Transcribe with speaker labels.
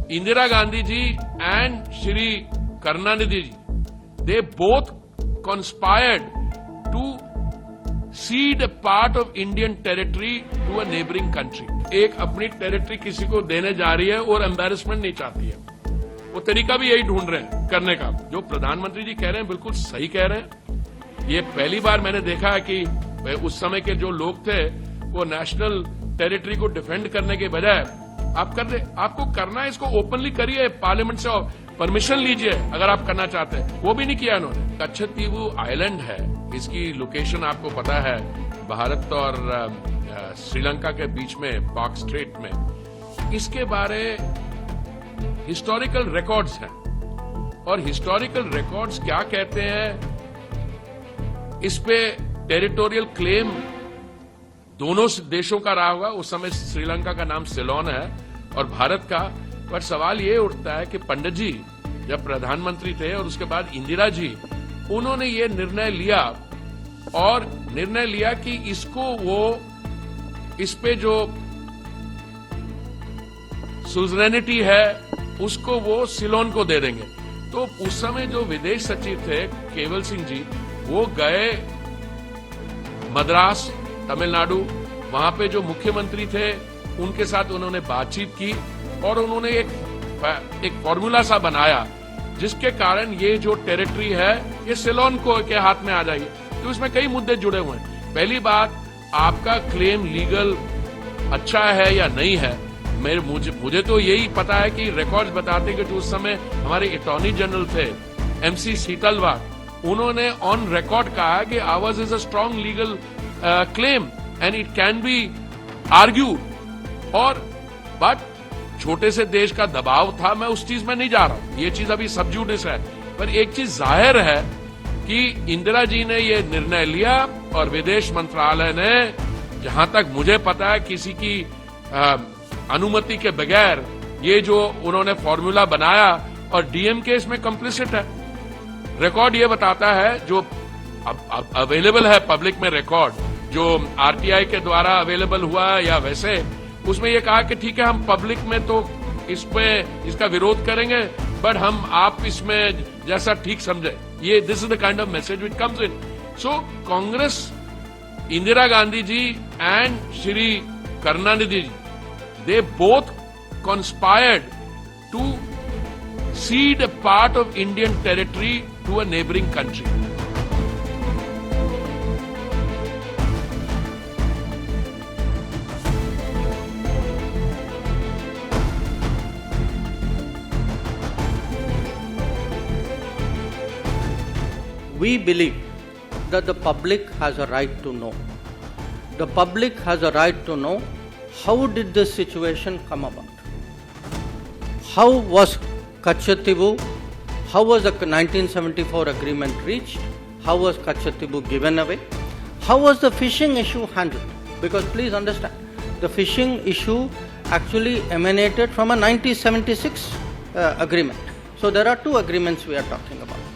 Speaker 1: Indira Gandhi ji and Shri Karunanidhi ji, they both conspired to cede a part of Indian territory to a neighboring country. एक अपनी territory किसी को देने जा रही है और एम्बेरसमेंट नहीं चाहती है, वो तरीका भी यही ढूंढ रहे हैं करने का। जो प्रधानमंत्री जी कह रहे हैं बिल्कुल सही कह रहे हैं। ये पहली बार मैंने देखा है कि उस समय के जो लोग थे वो नेशनल टेरिटरी को डिफेंड करने के बजाय आपको करना है, इसको ओपनली करिए, पार्लियामेंट से परमिशन लीजिए अगर आप करना चाहते हैं। वो भी नहीं किया इन्होंने। कच्छतीवु आइलैंड है, इसकी लोकेशन आपको पता है, भारत और श्रीलंका के बीच में पाक स्ट्रेट में। इसके बारे हिस्टोरिकल रिकॉर्ड्स हैं और हिस्टोरिकल रिकॉर्ड्स क्या कहते हैं, इस पे टेरिटोरियल क्लेम दोनों देशों का रहा होगा। उस समय श्रीलंका का नाम सिलोन है और भारत का। पर सवाल ये उठता है कि पंडित जी जब प्रधानमंत्री थे और उसके बाद इंदिरा जी, उन्होंने ये निर्णय लिया और निर्णय लिया कि इसको वो इस पे जो सुजरेनिटी है उसको वो सिलोन को दे देंगे। तो उस समय जो विदेश सचिव थे केवल सिंह जी, वो गए मद्रास, तमिलनाडु, वहां पे जो मुख्यमंत्री थे उनके साथ उन्होंने बातचीत की और उन्होंने एक फॉर्मूला सा बनाया जिसके कारण ये जो टेरिटरी है ये सिलोन को के हाथ में आ जाएगी। तो इसमें कई मुद्दे जुड़े हुए हैं। पहली बात, आपका क्लेम लीगल अच्छा है या नहीं है। मुझे तो यही पता है कि रिकॉर्ड्स बताते कि जो उस समय हमारे अटॉर्नी जनरल थे MC सीतलवाड़, उन्होंने ऑन रिकॉर्ड कहा कि hours is a strong legal claim and it can be argued. और बट छोटे से देश का दबाव था, मैं उस चीज में नहीं जा रहा हूं, ये चीज अभी सब जुडिस है। पर एक चीज जाहिर है कि इंदिरा जी ने ये निर्णय लिया और विदेश मंत्रालय ने, जहां तक मुझे पता है, किसी की अनुमति के बगैर ये जो उन्होंने फॉर्मूला बनाया और DMK इसमें कंप्लिसिट है। रिकॉर्ड ये बताता है, जो अब अवेलेबल है पब्लिक में रिकॉर्ड, जो RTI के द्वारा अवेलेबल हुआ है या वैसे, उसमें ये कहा कि ठीक है हम पब्लिक में तो इसका विरोध करेंगे, बट हम आप इसमें जैसा ठीक समझे। ये this is the kind of message which comes in. So Congress, Indira Gandhi ji and Shri Karunanidhi ji, they both conspired to cede a part of Indian territory to a neighboring country.
Speaker 2: We believe that the public has a right to know. The public has a right to know how did this situation come about? How was Kachatibu? How was the 1974 agreement reached? How was Kachatibu given away? How was the fishing issue handled? Because please understand, the fishing issue actually emanated from a 1976 agreement. So there are two agreements we are talking about.